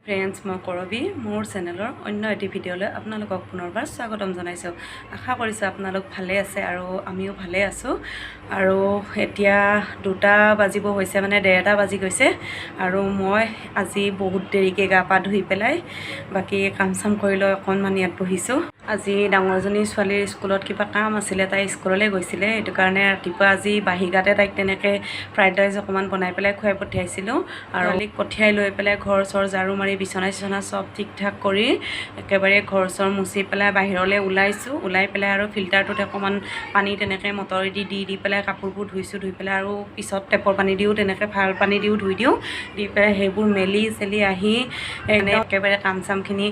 Friends, মই কৰবি মোৰ চেনেলৰ অন্য এটি ভিডিঅ'লৈ আপোনালোকক পুনৰবাৰ স্বাগতম জনাইছোঁ। আশা কৰিছোঁ আপোনালোক ভালে আছে আৰু আমিও ভালে আছোঁ। আৰু এতিয়া 2টা বাজিব হৈছে, মানে 1:30 বাজি গৈছে। আৰু মই আজি বহুত দেৰিকৈ গা পা ধুই পেলাই বাকী কাম চাম কৰি লৈ অকণমান ইয়াত বহিছোঁ। আজি ডাঙৰজনী ছোৱালীৰ স্কুলত কিবা কাম আছিলে, তাই স্কুললৈ গৈছিলে। সেইটো কাৰণে ৰাতিপুৱা আজি বাহিগাতে তাইক তেনেকৈ ফ্ৰাইড ৰাইচ অকণমান বনাই পেলাই খুৱাই পঠিয়াইছিলোঁ। আৰু ছোৱালীক পঠিয়াই লৈ পেলাই ঘৰ চৰ ঝাৰু মাৰি বিচনা চিচনা চব ঠিক ঠাক কৰি একেবাৰে ঘৰ চৰ মুচি পেলাই বাহিৰলৈ ওলাইছোঁ। ওলাই পেলাই আৰু ফিল্টাৰটোত অকণমান পানী তেনেকৈ মটৰেদি দি পেলাই কাপোৰবোৰ ধুইছোঁ। ধুই পেলাই আৰু পিছত টেপৰ পানী দিওঁ, তেনেকৈ ভাল পানী দিওঁ ধুই দিওঁ। দি পেলাই সেইবোৰ মেলি চেলি আহি একেবাৰে কাম চামখিনি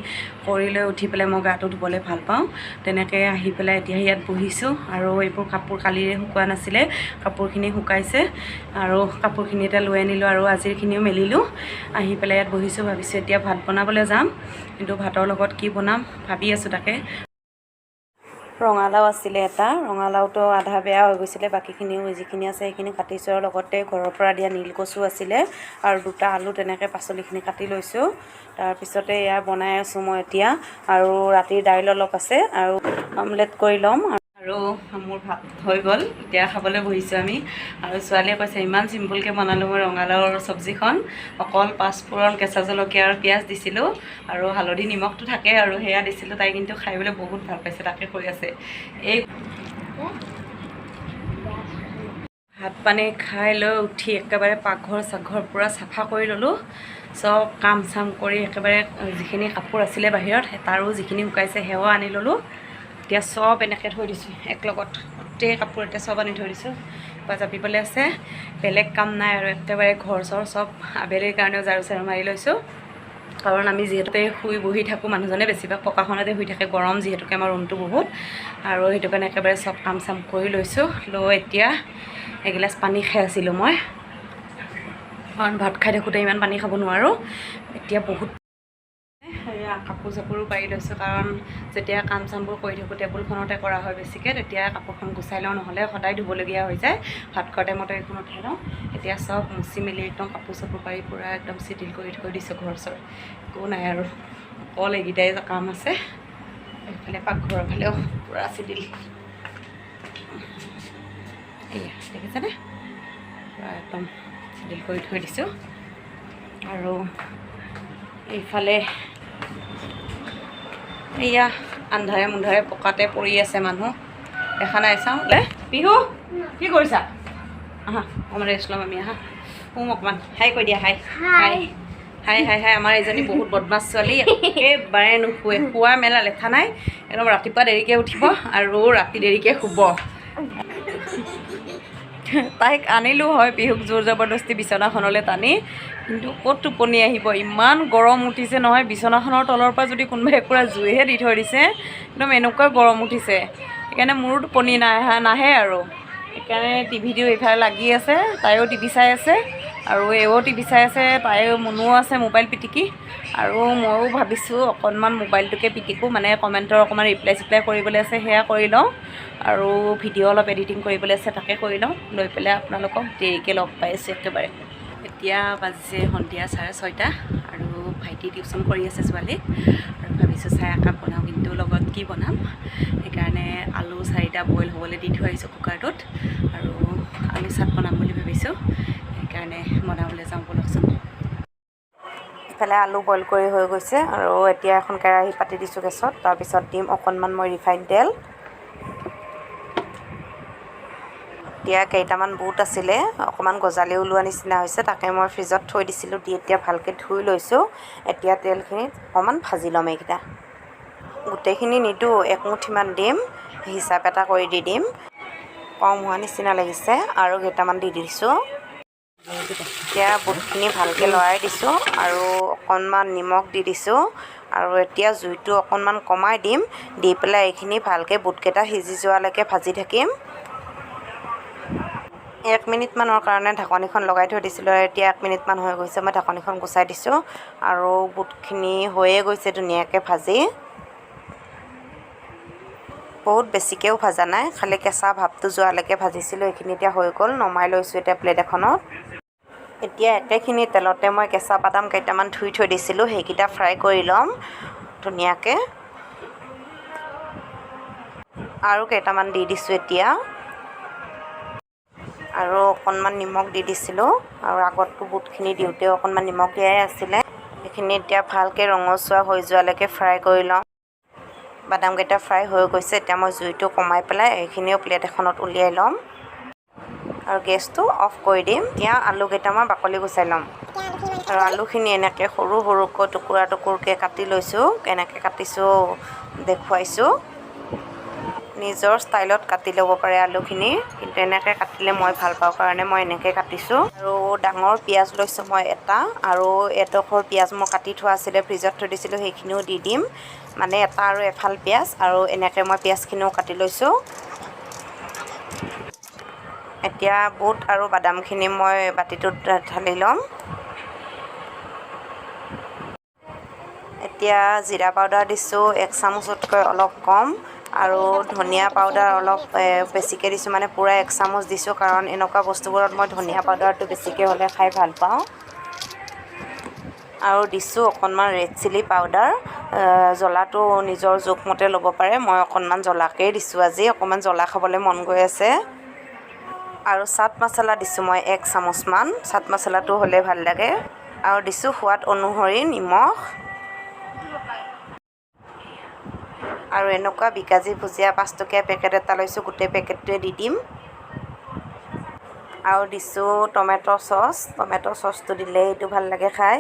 কৰি লৈ উঠি পেলাই মই গাটো ধুবলৈ ভাল পাওঁ। তেনেকৈ আহি পেলাই এতিয়া ইয়াত বহিছোঁ। আৰু এইবোৰ কাপোৰ কালিৰে শুকোৱা নাছিলে, কাপোৰখিনি শুকাইছে। আৰু কাপোৰখিনি এতিয়া লৈ আনিলোঁ আৰু আজিৰখিনিও মেলিলোঁ। আহি পেলাই ইয়াত বহিছোঁ। ভাবিছোঁ এতিয়া ভাত বনাবলৈ যাম, কিন্তু ভাতৰ লগত কি বনাম ভাবি আছোঁ তাকে। ৰঙালাও আছিলে এটা, ৰঙালাওটো আধা বেয়া হৈ গৈছিলে, বাকীখিনিও যিখিনি আছে সেইখিনি কাটিছোঁ। আৰু লগতে ঘৰৰ পৰা দিয়া নীল কচু আছিলে আৰু 2টা আলু তেনেকৈ পাচলিখিনি কাটি লৈছোঁ। তাৰপিছতে এয়া বনাই আছোঁ মই এতিয়া। আৰু ৰাতিৰ দাইল অলপ আছে আৰু অমলেট কৰি ল'ম। আৰু মোৰ ভাত হৈ গ'ল, এতিয়া খাবলৈ বহিছোঁ আমি। আৰু ছোৱালীয়ে কৈছে ইমান চিম্পুলকৈ বনালোঁ মই ৰঙালাওৰ চব্জিখন, অকল পাঁচফোৰণ, কেঁচা জলকীয়া আৰু পিঁয়াজ দিছিলোঁ আৰু হালধি নিমখটো থাকে আৰু সেয়া দিছিলোঁ। তাই কিন্তু খাই পেলাই বহুত ভাল পাইছে, তাকে কৈ আছে। এই ভাত পানী খাই লৈ উঠি একেবাৰে পাকঘৰ চাকঘৰ পূৰা চাফা কৰি ল'লোঁ। চব কাম চাম কৰি একেবাৰে যিখিনি কাপোৰ আছিলে বাহিৰত তাৰো যিখিনি শুকাইছে সেয়াও আনি ল'লোঁ। এতিয়া চব এনেকৈ থৈ দিছোঁ একলগত, গোটেই কাপোৰ এতিয়া চব আনি থৈ দিছোঁ। বা জাপিবলৈ আছে, বেলেগ কাম নাই আৰু একেবাৰে ঘৰ চৰ চব আবেলিৰ কাৰণেও ঝাৰু চাৰু মাৰি লৈছোঁ। কাৰণ আমি যিহেতুকে শুই বহি থাকোঁ, মানুহজনে বেছিভাগ পকাখনতে শুই থাকে, গৰম যিহেতুকে আমাৰ ৰুমটো বহুত। আৰু সেইটো কাৰণে একেবাৰে চব কাম চাম কৰি লৈছোঁ। লৈ এতিয়া এগিলাচ পানী খাই আছিলোঁ মই, কাৰণ ভাত খাই থাকোঁতে ইমান পানী খাব নোৱাৰোঁ। এতিয়া বহুত কাপোৰ চাপোৰো পাৰি লৈছোঁ, কাৰণ যেতিয়া কাম চামবোৰ কৰি থাকোঁ টেবুলখনতে কৰা হয় বেছিকৈ, তেতিয়া কাপোৰখন গুচাই লওঁ, নহ'লে সদায় ধুবলগীয়া হৈ যায়। ভাত খোৱা টাইমতে এইখন উঠাই লওঁ। এতিয়া চব মুচি মেলি একদম কাপোৰ চাপোৰ পাৰি পূৰা একদম চিটিল কৰি থৈ দিছোঁ ঘৰ চৰ। একো নাই আৰু অকল এইকেইটাই কাম আছে। এইফালে পাকঘৰৰ ফালেও পূৰা চিটিল, এয়া দেখিছেনে, পূৰা একদম চিটিল কৰি থৈ দিছোঁ। আৰু এইফালে এয়া আন্ধাৰে মুন্ধাৰে পকাতে পৰি আছে মানুহ, দেখা নাই। চাওঁ পিহু কি কৰিছা, আহা অকণমান ৰেষ্ট ল'ম আমি, আহা শুম অকণমান। হাই কৈ দিয়া, হাই হাই হাই হাই হাই। আমাৰ এইজনী বহুত বদমাছ ছোৱালী, একেবাৰে নুশুৱে, শোৱা মেলা লেঠা নাই। একদম ৰাতিপুৱা দেৰিকৈ উঠিব আৰু ৰাতি দেৰিকৈ শুব। তাইক আনিলোঁ হয় পিহুক জোৰ জবৰদস্তি বিচনাখনলৈ টানি, কিন্তু ক'ত টোপনি আহিব, ইমান গৰম উঠিছে নহয়। বিচনাখনৰ তলৰ পৰা যদি কোনোবাই পূৰা জুইহে দি থৈ দিছে, একদম এনেকুৱা গৰম উঠিছে। সেইকাৰণে মোৰো টোপনি নাহে আৰু সেইকাৰণে টিভিটো এইফালে লাগি আছে, তাইও টিভি চাই আছে আৰু এও টিভি চাই আছে, তাইও মুনুও আছে মোবাইল পিটিকি। আৰু ময়ো ভাবিছোঁ অকণমান মোবাইলটোকে পিটিকোঁ, মানে কমেণ্টৰ অকণমান ৰিপ্লাই চিপ্লাই কৰিবলৈ আছে, সেয়া কৰি লওঁ। আৰু ভিডিঅ' অলপ এডিটিং কৰিবলৈ আছে, তাকে কৰি লওঁ। লৈ পেলাই আপোনালোকক দেৰিকৈ লগ পাই আছোঁ একেবাৰে। এতিয়া বাজিছে সন্ধিয়া 6:30 আৰু ভাইটি টিউশ্যন কৰি আছে ছোৱালীক। আৰু ভাবিছোঁ চাহ একাপ বনাওঁ, কিন্তু লগত কি বনাম, সেইকাৰণে আলু 4টা বইল হ'বলৈ দি থৈ আহিছোঁ কুকাৰটোত। আৰু আলু চাট বনাম বুলি ভাবিছোঁ, সেইকাৰণে বনাবলৈ যাওঁ বলকচোন। ইফালে আলু বইল কৰি হৈ গৈছে আৰু এতিয়া এখন কেৰাহী পাতি দিছোঁ গেছত। তাৰপিছত দিম অকণমান মই ৰিফাইন তেল। এতিয়া কেইটামান বুট আছিলে, অকণমান গজালি ওলোৱা নিচিনা হৈছে, তাকে মই ফ্ৰিজত থৈ দিছিলোঁ। দি এতিয়া ভালকৈ ধুই লৈছোঁ। এতিয়া তেলখিনিত অকণমান ভাজি ল'ম এইকেইটা। গোটেইখিনি নিদিওঁ, একমুঠিমান দিম, হিচাপ এটা কৰি দি দিম। কম হোৱা নিচিনা লাগিছে আৰু কেইটামান দি দিছোঁ। এতিয়া বুটখিনি ভালকৈ লৰাই দিছোঁ আৰু অকণমান নিমখ দি দিছোঁ। আৰু এতিয়া জুইটো অকণমান কমাই দিম, দি পেলাই এইখিনি ভালকৈ বুটকেইটা সিজি যোৱালৈকে ভাজি থাকিম। 1 মিনিটমানৰ কাৰণে ঢাকনিখন লগাই থৈ দিছিলোঁ আৰু এতিয়া 1 মিনিটমান হৈ গৈছে, মই ঢাকনিখন গুচাই দিছোঁ। আৰু বুটখিনি হৈয়ে গৈছে ধুনীয়াকৈ ভাজি, বহুত বেছিকৈও ভাজা নাই, খালি কেঁচা ভাৱটো যোৱালৈকে ভাজিছিলোঁ। এইখিনি এতিয়া হৈ গ'ল, নমাই লৈছোঁ এতিয়া প্লেট এখনত। এতিয়া একেখিনি তেলতে মই কেঁচা বাদাম কেইটামান ধুই থৈ দিছিলোঁ, সেইকেইটা ফ্ৰাই কৰি ল'ম ধুনীয়াকৈ। আৰু কেইটামান দি দিছোঁ এতিয়া, আৰু অকণমান নিমখ দি দিছিলোঁ, আৰু আগততো বুটখিনি দিওঁতেও অকণমান নিমখ দিয়াই আছিলে। সেইখিনি এতিয়া ভালকৈ ৰঙচুৱা হৈ যোৱালৈকে ফ্ৰাই কৰি ল'ম। বাদামকেইটা ফ্ৰাই হৈ গৈছে, এতিয়া মই জুইটো কমাই পেলাই এইখিনিও প্লেট এখনত উলিয়াই ল'ম আৰু গেছটো অফ কৰি দিম। এতিয়া আলুকেইটা মই বাকলি গুচাই ল'ম, আৰু আলুখিনি এনেকৈ সৰু সৰুকৈ টুকুৰা টুকুৰকৈ কাটি লৈছোঁ। কেনেকৈ কাটিছোঁ দেখুৱাইছোঁ, নিজৰ ষ্টাইলত কাটি ল'ব পাৰে আলুখিনি, কিন্তু এনেকৈ কাটিলে মই ভাল পাওঁ কাৰণে মই এনেকৈ কাটিছোঁ। আৰু ডাঙৰ পিঁয়াজ লৈছোঁ মই এটা, আৰু এডোখৰ পিঁয়াজ মই কাটি থোৱা আছিলে ফ্ৰিজত থৈ দিছিলোঁ, সেইখিনিও দি দিম, মানে এটা আৰু এফাল পিঁয়াজ, আৰু এনেকৈ মই পিঁয়াজখিনিও কাটি লৈছোঁ। এতিয়া বুট আৰু বাদামখিনি মই বাতিটোত ঢালি ল'ম। এতিয়া জিৰা পাউডাৰ দিছোঁ 1 চামুচতকৈ অলপ কম, আৰু ধনিয়া পাউডাৰ অলপ বেছিকৈ দিছোঁ, মানে পূৰা 1 চামুচ দিছোঁ, কাৰণ এনেকুৱা বস্তুবোৰত মই ধনিয়া পাউডাৰটো বেছিকৈ হ'লে খাই ভাল পাওঁ। আৰু দিছোঁ অকণমান ৰেড চিলি পাউডাৰ, জ্বলাটো নিজৰ জোখমতে ল'ব পাৰে, মই অকণমান জ্বলাকেই দিছোঁ আজি, অকণমান জ্বলা খাবলৈ মন গৈ আছে। আৰু চাট মছলা দিছোঁ মই 1 চামুচমান, চাট মছলাটো হ'লে ভাল লাগে। আৰু দিছোঁ সোৱাদ অনুসৰি নিমখ, আৰু এনেকুৱা বিকাজী ভুজিয়া 5 টকীয়া পেকেট এটা লৈছোঁ, গোটেই পেকেটটোৱে দি দিম। আৰু দিছোঁ টমেট' চচটো দিলে এইটো ভাল লাগে খাই।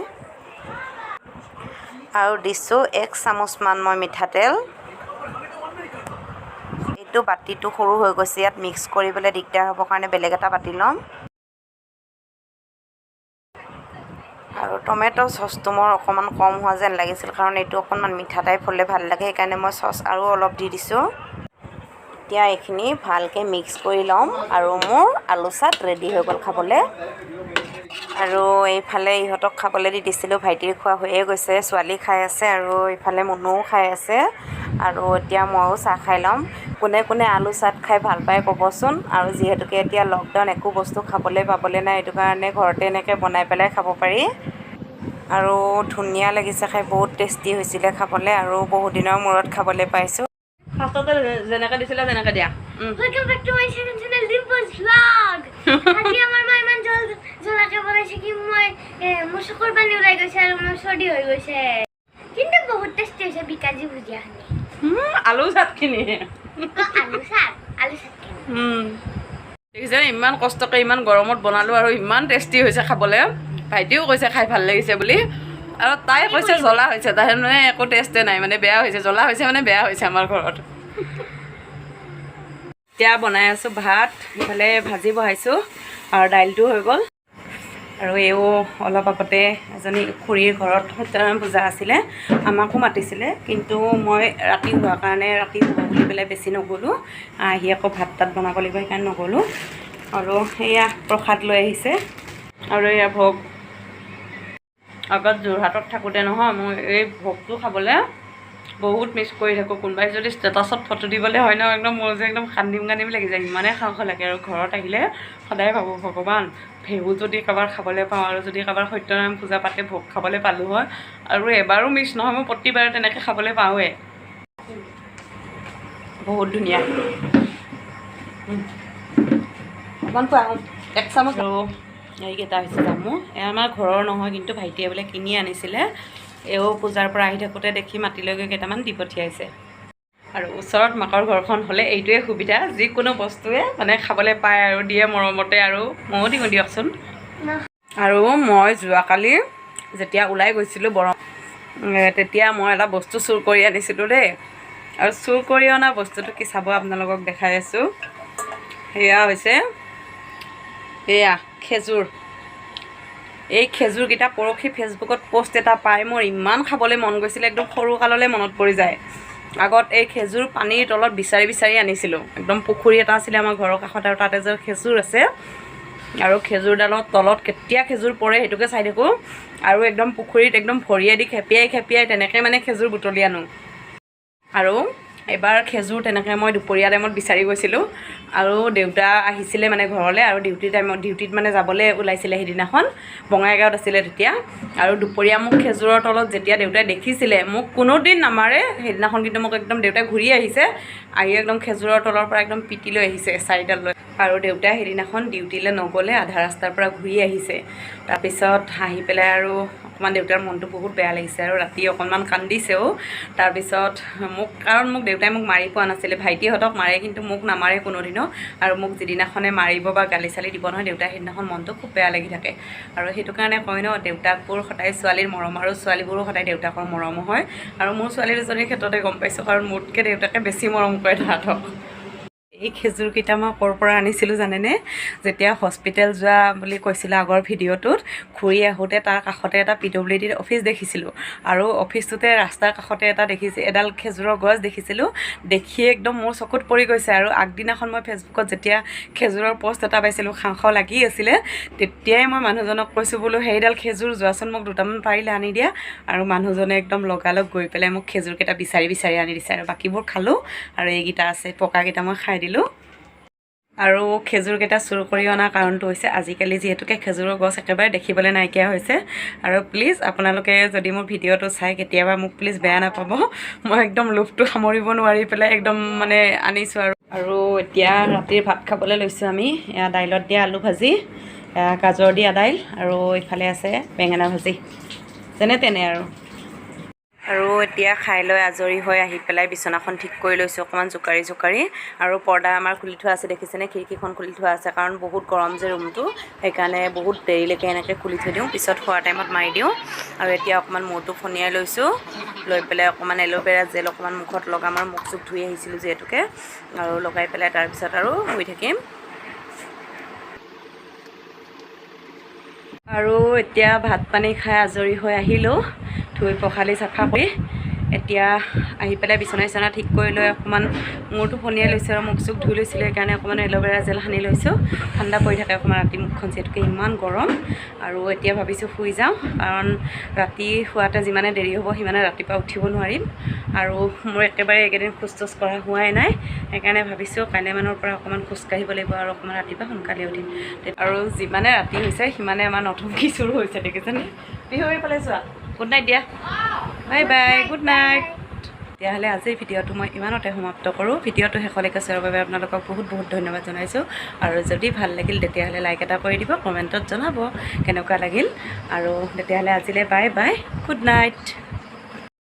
আৰু দিছোঁ 1 চামুচমান মই মিঠাতেল। এইটো বাতিটো সৰু হৈ গৈছে, ইয়াত মিক্স কৰিবলৈ দিগদাৰ হ'ব কাৰণে বেলেগ এটা বাতি ল'ম। আৰু টমেট' চচটো মোৰ অকণমান কম হোৱা যেন লাগিছিল, কাৰণ এইটো অকণমান মিঠা টাইপ হ'লে ভাল লাগে, সেইকাৰণে মই চচ আৰু অলপ দি দিছোঁ। এতিয়া এইখিনি ভালকৈ মিক্স কৰি ল'ম, আৰু মোৰ আলু চাট ৰেডি হৈ গ'ল খাবলৈ। আৰু এইফালে ইহঁতক খাবলৈ দি দিছিলোঁ, ভাইটিৰ খোৱা হৈয়ে গৈছে, ছোৱালী খাই আছে, আৰু এইফালে মুনুও খাই আছে, আৰু এতিয়া ময়ো চাহ খাই ল'ম। কোনে কোনে আলু চাট খাই ভাল পায় ক'বচোন। আৰু যিহেতুকে এতিয়া লকডাউন, একো বস্তু খাবলৈ পাবলৈ নাই, সেইটো কাৰণে ঘৰতে এনেকৈ বনাই পেলাই খাব পাৰি। আৰু ধুনীয়া লাগিছে খাই, বহুত টেষ্টি হৈছিলে খাবলৈ, আৰু বহুত দিনৰ মূৰত খাবলৈ পাইছোঁ। ফাৰ্ষ্টতে যেনেকৈ দিছিলে তেনেকৈ দিয়া। Welcome back to my channel Dimple's vlog. আজি আমাৰ মা ইমান জ্বলাকে বনাইছে কি মোৰ চকুৰ পানী ওলাই গৈছে, আৰু মোৰ চৰ্দি হৈ গৈছে, কিন্তু বহুত টেষ্টি হৈছে বিকাজী ভুজিয়াখিনি। আলু চাটখিনি দেখিছে, ইমান কষ্টকৈ ইমান গৰমত বনালোঁ, আৰু ইমান টেষ্টি হৈছে খাবলৈ। ভাইটিও কৈছে খাই ভাল লাগিছে বুলি, আৰু তাই কৈছে জ্বলা হৈছে, তাই মানে একো টেষ্টে নাই, মানে বেয়া হৈছে, জ্বলা হৈছে মানে বেয়া হৈছে আমাৰ ঘৰত। এতিয়া বনাই আছোঁ ভাত, ইফালে ভাজি বহাইছোঁ, আৰু দাইলটো হৈ গ'ল। আৰু এইও অলপ আগতে এজনী খুৰীৰ ঘৰত সত্যনাৰায়ণ পূজা আছিলে, আমাকো মাতিছিলে, কিন্তু মই ৰাতি হোৱাৰ কাৰণে ৰাতি হ'ব বুলি পেলাই বেছি নগ'লোঁ, আহি আকৌ ভাত তাত বনাব লাগিব, সেইকাৰণে নগ'লোঁ। আৰু সেয়া প্ৰসাদ লৈ আহিছে, আৰু এয়া ভোগ। আগত যোৰহাটত থাকোঁতে নহয়, মই এই ভোগটো খাবলৈ বহুত মিছ কৰি থাকোঁ। কোনোবাই যদি ষ্টেটাছত ফটো দিবলৈ হয় ন, একদম মোৰ যে একদম কান্দিম লাগি যায়, ইমানেই খাওঁ খাওঁ লাগে। আৰু ঘৰত আহিলে সদায় ভাবোঁ, ভগৱান ভেহু যদি কাৰোবাৰ খাবলৈ পাওঁ, আৰু যদি কাৰোবাৰ সত্যনাৰায়ণ পূজা পাতে ভোগ খাবলৈ পালোঁ হয়, আৰু এবাৰো মিছ নহয়, মই প্ৰতিবাৰে তেনেকৈ খাবলৈ পাওঁৱে। বহুত ধুনীয়া। অকণমান খোৱা 1 চামুচ। আৰু এইকেইটা হৈছে জামু, এয়া আমাৰ ঘৰৰ নহয়, কিন্তু ভাইটিয়ে বোলে কিনি আনিছিলে, এও পূজাৰ পৰা আহি থাকোঁতে দেখি মাতিলৈ গৈ কেইটামান দি পঠিয়াইছে। আৰু ওচৰত মাকৰ ঘৰখন হ'লে এইটোৱে সুবিধা, যিকোনো বস্তুৱে মানে খাবলৈ পায় আৰু দিয়ে মৰমতে, আৰু ময়ো দিওঁ দিয়কচোন। আৰু মই যোৱাকালি যেতিয়া ওলাই গৈছিলোঁ তেতিয়া মই এটা বস্তু চুৰ কৰি আনিছিলোঁ দেই, আৰু চুৰ কৰি অনা বস্তুটো কি চাব, আপোনালোকক দেখাই আছোঁ। সেয়া হৈছে এয়া খেজুৰ। এই খেজুৰকেইটা পৰহি ফেচবুকত পোষ্ট এটা পাই মোৰ ইমান খাবলৈ মন গৈছিলে, একদম সৰুকাললৈ মনত পৰি যায়। আগত এই খেজুৰ পানীৰ তলত বিচাৰি আনিছিলোঁ, একদম পুখুৰী এটা আছিলে আমাৰ ঘৰৰ কাষত, আৰু তাতে যে খেজুৰ আছে, আৰু খেজুৰডালৰ তলত কেতিয়া খেজুৰ পৰে সেইটোকে চাই থাকোঁ, আৰু একদম পুখুৰীত একদম ভৰিয়েদি খেপিয়াই তেনেকৈ মানে খেজুৰ বুটলি আনো। আৰু এবাৰ খেজুৰ তেনেকৈ মই দুপৰীয়া টাইমত বিচাৰি গৈছিলোঁ আৰু দেউতা আহিছিলে মানে ঘৰলৈ আৰু ডিউটিত মানে যাবলৈ ওলাইছিলে সেইদিনাখন বঙাইগাঁৱত আছিলে তেতিয়া আৰু দুপৰীয়া মোক খেজুৰৰ তলত যেতিয়া দেউতাই দেখিছিলে মোক কোনোদিন নামাৰে সেইদিনাখন কিন্তু মোক একদম দেউতাই ঘূৰি আহিছে আহি একদম খেজুৰৰ তলৰ পৰা একদম পিটি লৈ আহিছে চাৰিডাল লৈ আৰু দেউতাই সেইদিনাখন ডিউটিলৈ নগ'লে আধা ৰাস্তাৰ পৰা ঘূৰি আহিছে তাৰপিছত আহি পেলাই আৰু অকণমান দেউতাৰ মনটো বহুত বেয়া লাগিছে আৰু ৰাতি অকণমান কান্দিছেও তাৰপিছত কাৰণ মোক দেউতাই মোক মাৰি পোৱা নাছিলে ভাইটিহঁতক মাৰে কিন্তু মোক নামাৰে কোনোদিনো আৰু মোক যিদিনাখনে মাৰিব বা গালি চালি দিব নহয় দেউতাই সেইদিনাখন মনটো খুব বেয়া লাগি থাকে আৰু সেইটো কাৰণে কয় ন দেউতাকবোৰ সদায় ছোৱালীৰ মৰম আৰু ছোৱালীবোৰো সদায় দেউতাকৰ মৰম হয় আৰু মোৰ ছোৱালী দুজনীৰ ক্ষেত্ৰতে গম পাইছোঁ কাৰণ মোতকৈ দেউতাকে বেছি মৰম কৰে তাহাঁতক এই খেজুৰকেইটা মই ক'ৰ পৰা আনিছিলোঁ জানেনে যেতিয়া হস্পিটেল যোৱা বুলি কৈছিলোঁ আগৰ ভিডিঅ'টোত ঘূৰি আহোঁতে তাৰ কাষতে এটা PWD অফিচ দেখিছিলোঁ আৰু অফিচটোতে ৰাস্তাৰ কাষতে এডাল খেজুৰৰ গছ দেখিছিলোঁ দেখিয়ে একদম মোৰ চকুত পৰি গৈছে আৰু আগদিনাখন মই ফেচবুকত যেতিয়া খেজুৰৰ পষ্ট এটা পাইছিলোঁ খাওঁ খাওঁ লাগি আছিলে তেতিয়াই মই মানুহজনক কৈছোঁ বোলো সেইডাল খেজুৰ যোৱাচোন মোক দুটামান পাৰিলে আনি দিয়া আৰু মানুহজনে একদম লগালগ গৈ পেলাই মোক খেজুৰকেইটা বিচাৰি আনি দিছে আৰু বাকীবোৰ খালোঁ আৰু এইকেইটা আছে পকাকেইটা মই খাই দিলোঁ আৰু খেজুৰকেইটা চুৰ কৰি অনা কাৰণটো হৈছে আজিকালি যিহেতুকে খেজুৰৰ গছ একেবাৰে দেখিবলৈ নাইকিয়া হৈছে আৰু প্লিজ আপোনালোকে যদি মোৰ ভিডিঅ'টো চাই কেতিয়াবা মোক প্লিজ বেয়া নাপাব মই একদম লোভটো সামৰিব নোৱাৰি পেলাই একদম মানে আনিছোঁ আৰু এতিয়া ৰাতিৰ ভাত খাবলৈ লৈছোঁ আমি এয়া দাইলত দিয়া আলু ভাজি গাজৰ দিয়া দাইল আৰু ইফালে আছে বেঙেনা ভাজি যেনে তেনে আৰু এতিয়া খাই লৈ আজৰি হৈ আহি পেলাই বিচনাখন ঠিক কৰি লৈছোঁ অকণমান জোকাৰি আৰু পৰ্দা আমাৰ খুলি থোৱা আছে দেখিছেনে খিৰিকীখন খুলি থোৱা আছে কাৰণ বহুত গৰম যে ৰুমটো সেইকাৰণে বহুত দেৰিলৈকে এনেকৈ খুলি থৈ দিওঁ পিছত খোৱাৰ টাইমত মাৰি দিওঁ আৰু এতিয়া অকণমান মূৰটো ফনিয়াই লৈছোঁ লৈ পেলাই অকণমান এল'ভেৰা জেল অকণমান মুখত লগাম আৰু মুখ চুখ ধুই আহিছিলোঁ যিহেতুকে আৰু লগাই পেলাই তাৰপিছত আৰু শুই থাকিম আৰু এতিয়া ভাত পানী খাই আজৰি হৈ আহিলোঁ ধুই পখালি চাফা কৰি এতিয়া আহি পেলাই বিচনা ঠিক কৰি লৈ অকণমান মূৰটো ফনিয়াই লৈছোঁ আৰু মুখ চুখ ধুই লৈছিলোঁ সেইকাৰণে অকণমান এল'ভেৰা জেল সানি লৈছোঁ ঠাণ্ডা পৰি থাকে অকণমান ৰাতি মুখখন যিহেতুকে ইমান গৰম আৰু এতিয়া ভাবিছোঁ শুই যাওঁ কাৰণ ৰাতি শুৱাতে যিমানে দেৰি হ'ব সিমানে ৰাতিপুৱা উঠিব নোৱাৰিম আৰু মোৰ একেবাৰে এইকেইদিন খোজ চোজ কৰা হোৱাই নাই সেইকাৰণে ভাবিছোঁ কাইলৈ মানৰ পৰা অকণমান খোজকাঢ়িব লাগিব আৰু অকণমান ৰাতিপুৱা সোনকালে উঠিম আৰু যিমানে ৰাতি হৈছে সিমানে আমাৰ নতুনকি চুৰ হৈছে দেখিছেনে বিহু এইফালে চোৱা গুড নাইট দিয়া বাই বাই গুড নাইট তেতিয়াহ'লে আজিৰ ভিডিঅ'টো মই ইমানতে সমাপ্ত কৰোঁ ভিডিঅ'টো শেষলৈকে চোৱাৰ বাবে আপোনালোকক বহুত ধন্যবাদ জনাইছোঁ আৰু যদি ভাল লাগিল তেতিয়াহ'লে লাইক এটা কৰি দিব কমেণ্টত জনাব কেনেকুৱা লাগিল আৰু তেতিয়াহ'লে আজিলৈ বাই বাই গুড নাইট